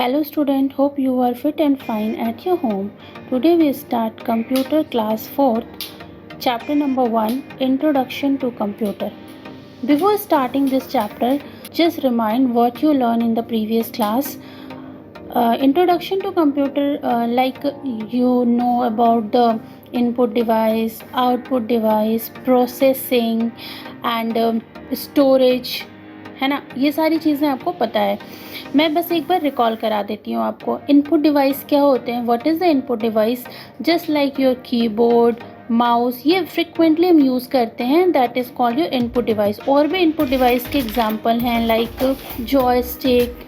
Hello student, hope you are fit and fine at your home. Today we start computer class 4th, chapter number 1, Introduction to Computer. Before starting this chapter, just remind what you learned in the previous class. Introduction to computer, like you know about the input device, output device, processing and storage, है ना. ये सारी चीज़ें आपको पता है. मैं बस एक बार रिकॉल करा देती हूँ आपको. इनपुट डिवाइस क्या होते हैं, what is the input device. Just like your keyboard, mouse, ये फ्रिक्वेंटली हम यूज़ करते हैं. That is called your input device. और भी इनपुट डिवाइस के एग्जांपल हैं like joystick,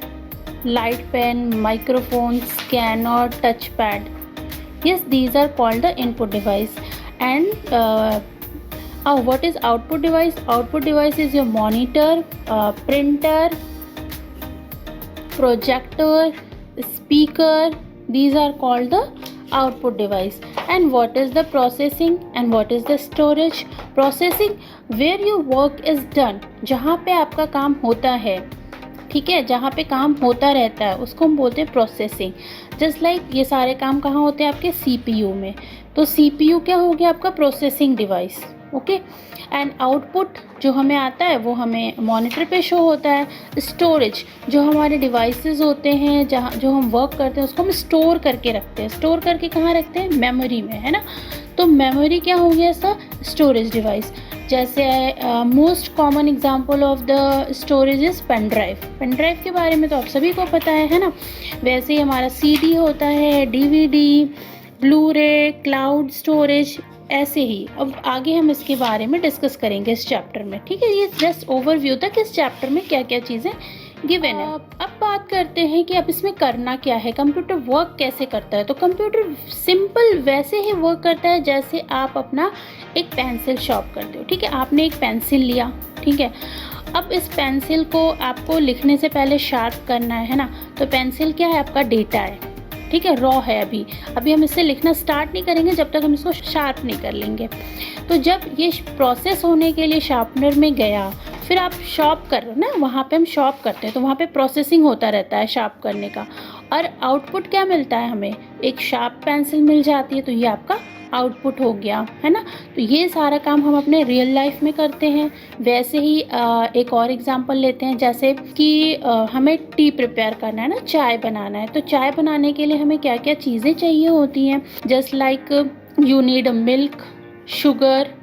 light pen, microphone, scanner, touch pad. Yes, these are called the input device. And what is output device? Output device is your monitor, printer, projector, speaker. These are called the output device. And what is the processing and what is the storage? Processing, where your work is done, जहाँ पे आपका काम होता है, ठीक है, जहाँ पे काम होता रहता है उसको हम बोलते हैं प्रोसेसिंग. जस्ट लाइक ये सारे काम कहाँ होते हैं आपके CPU में. तो CPU क्या हो गया आपका processing device. Okay. And output जो हमें आता है वो हमें मॉनिटर पे शो होता है. स्टोरेज, जो हमारे डिवाइसेस होते हैं जहाँ जो हम वर्क करते हैं उसको हम स्टोर करके रखते हैं. स्टोर करके कहाँ रखते हैं, मेमोरी में, है ना. तो मेमोरी क्या हो गया इसका, स्टोरेज डिवाइस. जैसे most common example of the storage is pen drive. Pen drive के बारे में तो आप सभी को पता है ना. वैसे ही हमारा CD होता है, DVD, ब्लू रे, क्लाउड स्टोरेज, ऐसे ही. अब आगे हम इसके बारे में डिस्कस करेंगे इस चैप्टर में, ठीक है. ये जस्ट ओवरव्यू था कि इस चैप्टर में क्या क्या चीज़ें गिवन है. अब बात करते हैं कि अब इसमें करना क्या है, कंप्यूटर वर्क कैसे करता है. तो कंप्यूटर सिंपल वैसे ही वर्क करता है जैसे आप अपना एक पेंसिल शॉर्प करते हो, ठीक है. आपने एक पेंसिल लिया, ठीक है. अब इस पेंसिल को आपको लिखने से पहले शार्प करना है ना. तो पेंसिल क्या है, आपका डेटा है, ठीक है, रॉ है. अभी हम इससे लिखना स्टार्ट नहीं करेंगे जब तक हम इसको शार्प नहीं कर लेंगे. तो जब ये प्रोसेस होने के लिए शार्पनर में गया, फिर आप शार्प कर रहे हो ना, वहाँ पे हम शार्प करते हैं तो वहाँ पे प्रोसेसिंग होता रहता है शार्प करने का. और आउटपुट क्या मिलता है हमें, एक शार्प पेंसिल मिल जाती है. तो ये आपका आउटपुट हो गया, है ना. तो ये सारा काम हम अपने रियल लाइफ में करते हैं. वैसे ही एक और एग्जांपल लेते हैं. जैसे कि हमें टी प्रिपेयर करना है ना, चाय बनाना है. तो चाय बनाने के लिए हमें क्या क्या चीज़ें चाहिए होती हैं. Just like you need milk, sugar,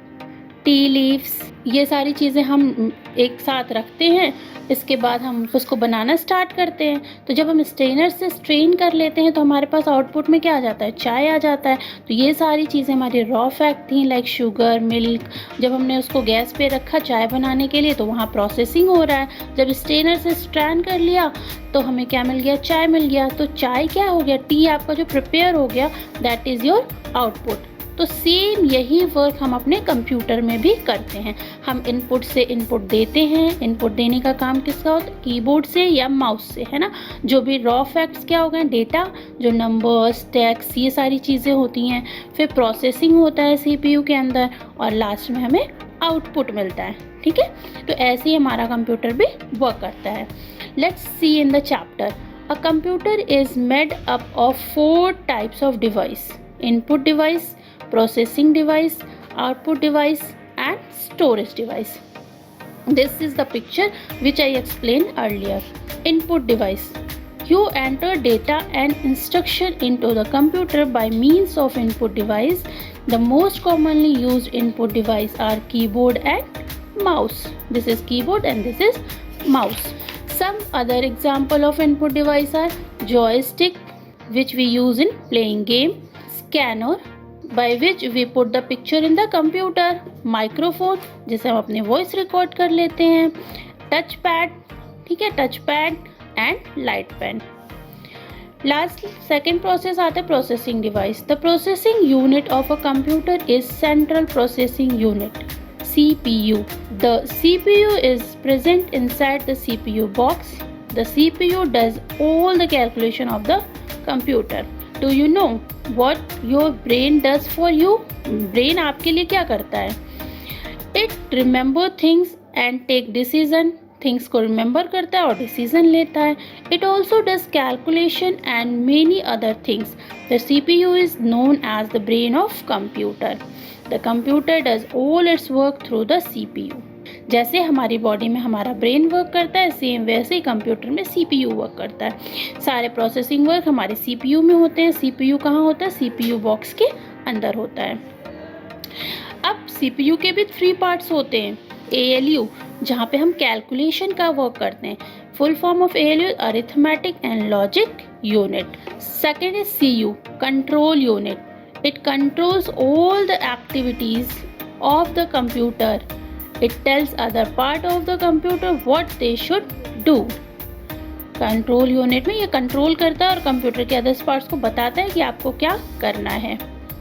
tea leaves. ये सारी चीज़ें हम एक साथ रखते हैं. इसके बाद हम उसको बनाना स्टार्ट करते हैं. तो जब हम स्ट्रेनर से स्ट्रेन कर लेते हैं तो हमारे पास आउटपुट में क्या आ जाता है, चाय आ जाता है. तो ये सारी चीज़ें हमारी रॉ फैक्ट थी, लाइक शुगर, मिल्क. जब हमने उसको गैस पे रखा चाय बनाने के लिए तो वहाँ प्रोसेसिंग हो रहा है. जब स्ट्रेनर से स्ट्रेन कर लिया तो हमें क्या मिल गया, चाय मिल गया. तो चाय क्या हो गया, टी आपका जो प्रिपेयर हो गया, दैट इज़ योर आउटपुट. तो सेम यही वर्क हम अपने कंप्यूटर में भी करते हैं. हम इनपुट से इनपुट देते हैं. इनपुट देने का काम किसका होता है, कीबोर्ड से या माउस से, है ना. जो भी रॉ फैक्ट्स क्या हो गए, डेटा, जो नंबर्स, टेक्स्ट, ये सारी चीज़ें होती हैं. फिर प्रोसेसिंग होता है CPU के अंदर और लास्ट में हमें आउटपुट मिलता है, ठीक है. तो ऐसे ही हमारा कंप्यूटर भी वर्क करता है. Let's see in the chapter. A computer is made up of 4 types of device. Input device, processing device, output device and storage device. This is the picture which I explained earlier. Input device. You enter data and instruction into the computer by means of input device. The most commonly used input device are keyboard and mouse. This is keyboard and this is mouse. Some other example of input device are joystick, which we use in playing game, scanner, by which we put the picture in the computer, microphone, जिसे हम अपने voice record कर लेते हैं, touch pad, ठीक है, touch pad and light pen. Last second process आता है processing device. The processing unit of a computer is central processing unit, CPU. The CPU is present inside the CPU box. The CPU does all the calculation of the computer. Do you know what your brain does for you? Brain आपके लिए क्या करता है? It remember things and take decision, things को remember करता है और decision लेता है. It also does calculation and many other things. The CPU is known as the brain of computer. The computer does all its work through the CPU. जैसे हमारी body में हमारा ब्रेन वर्क करता है, सेम वैसे ही computer में CPU work करता है. सारे प्रोसेसिंग वर्क हमारे CPU में होते हैं. CPU कहाँ होता है? CPU बॉक्स के अंदर होता है. अब CPU के भी 3 पार्ट्स होते हैं. ALU, जहाँ पे हम कैलकुलेशन का वर्क करते हैं. Full form of ALU, arithmetic and logic unit. Second is CU, control unit. It controls all the activities of the computer. It tells other part of the computer what they should do. Control unit में ये control करता है और computer के others parts को बताता है कि आपको क्या करना है.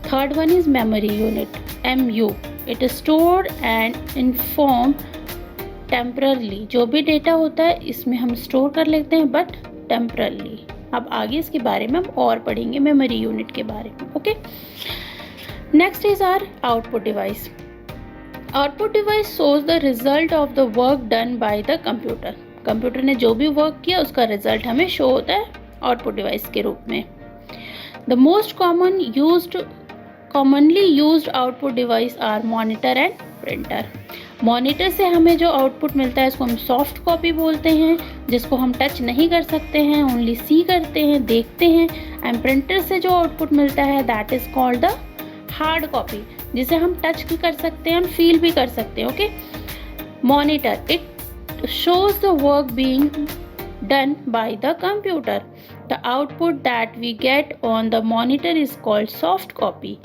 Third one is memory unit, MU. It store and inform temporarily. जो भी डेटा होता है इसमें हम स्टोर कर लेते हैं बट टेम्परली. अब आगे इसके बारे में हम और पढ़ेंगे मेमोरी यूनिट के बारे में. Okay, next is our output device. Output device shows the result of the work done by the computer. Computer ने जो भी वर्क किया उसका रिजल्ट हमें शो होता है आउटपुट डिवाइस के रूप में. The most commonly used output device are monitor and printer. Monitor से हमें जो आउटपुट मिलता है उसको हम सॉफ्ट कॉपी बोलते हैं, जिसको हम टच नहीं कर सकते हैं, ओनली सी करते हैं, देखते हैं. एंड प्रिंटर से जो आउटपुट मिलता है that is called the hard copy, जिसे हम टच भी कर सकते हैं, फील भी कर सकते हैं. Okay, monitor, it shows the work being done by the computer. The output that we get on the monitor is called soft copy.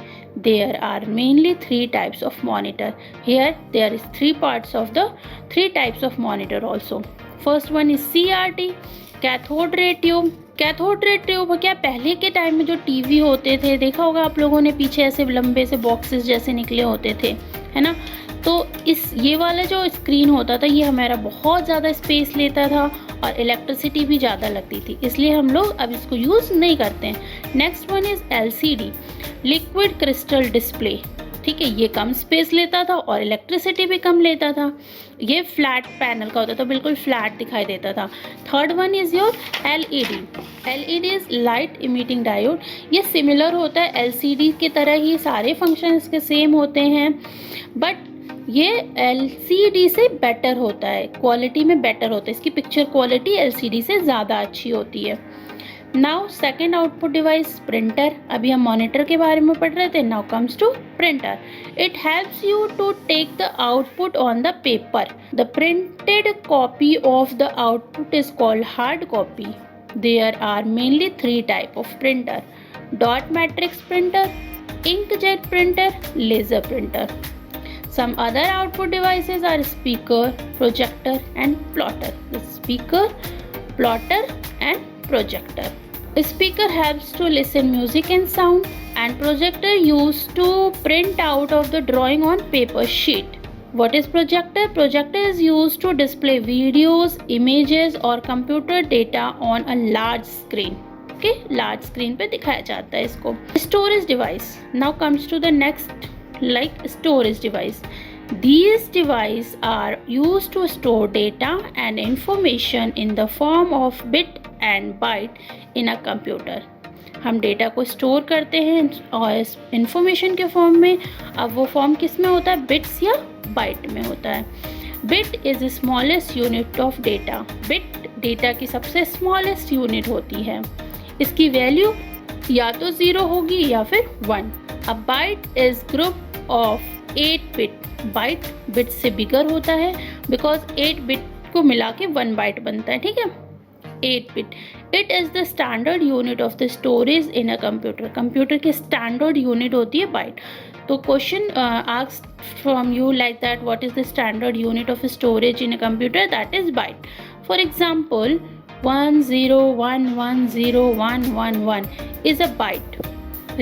There are mainly 3 types of monitor. Here there is 3 parts of the 3 types of monitor also. First one is CRT, cathode ray tube. Cathode ray tube क्या पहले के time में जो TV होते थे, देखा होगा आप लोगों ने, पीछे ऐसे लंबे से बॉक्सेस जैसे निकले होते थे, है ना. तो ये वाला जो स्क्रीन होता था ये हमारा बहुत ज़्यादा स्पेस लेता था और इलेक्ट्रिसिटी भी ज़्यादा लगती थी, इसलिए हम लोग अब इसको यूज़ नहीं करते हैं. Next one is LCD, liquid crystal display. ठीक है, ये कम स्पेस लेता था और इलेक्ट्रिसिटी भी कम लेता था. ये फ्लैट पैनल का होता था, बिल्कुल फ्लैट दिखाई देता था. Third one is your LED. LED is light emitting diode. ये सिमिलर होता है LCD की तरह ही, सारे फंक्शन इसके सेम होते हैं, बट ये LCD से बेटर होता है, क्वालिटी में बेटर होता है. इसकी पिक्चर क्वालिटी LCD से ज़्यादा अच्छी होती है. Now second output device, printer. अभी हम मॉनिटर के बारे में पढ़ रहे थे. Now comes to printer. It helps you to take the output on the paper. The printed copy of the output is called hard copy. There are mainly 3 type of printer: dot matrix printer, inkjet printer, laser printer. Some other output devices are speaker, projector and plotter. The speaker, plotter and projector. A speaker helps to listen music and sound, and projector used to print out of the drawing on paper sheet. What is projector? Projector is used to display videos, images or computer data on a large screen. Okay, large screen पे दिखाया जाता है इसको. Storage device. Now comes to the next, like storage device. These devices are used to store data and information in the form of bit and byte in a computer. हम data को store करते हैं और information के form में. अब वो form किस में होता है? बिट्स या बाइट में होता है. Bit is smallest unit of data. Bit data की सबसे स्मॉलेस्ट यूनिट होती है. इसकी वैल्यू या तो 0 होगी या फिर 1. अब byte is group of 8 bit. Byte bit से बिगर होता है बिकॉज 8 बिट को मिला के 1 बाइट बनता है. ठीक है, 8 bit. It is the standard unit of the storage in a computer. Computer की स्टैंडर्ड यूनिट होती है बाइट. तो question asked from you like that, what is the standard unit of storage in a computer? That is byte. For example 10110111 is a byte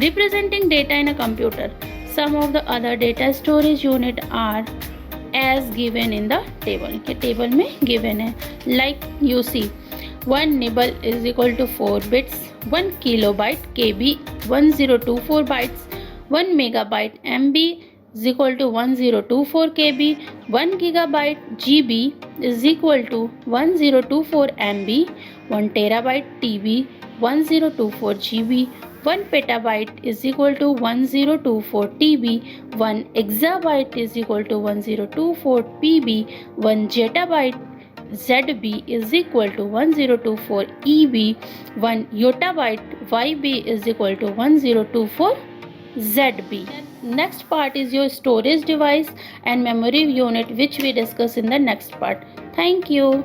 representing data in a computer. Some of the other data storage unit are as given in the table. के table में given है. Like you see, 1 nibble is equal to 4 bits, 1 kilobyte KB 1024 bytes, 1 megabyte MB is equal to 1024 KB, 1 gigabyte GB is equal to 1024 MB, 1 terabyte TB, 1024 GB, 1 petabyte is equal to 1024 TB, 1 exabyte is equal to 1024 PB, 1 zettabyte ZB is equal to 1024 EB, 1 yottabyte YB is equal to 1024 ZB. Next part is your storage device and memory unit, which we discuss in the next part. Thank you.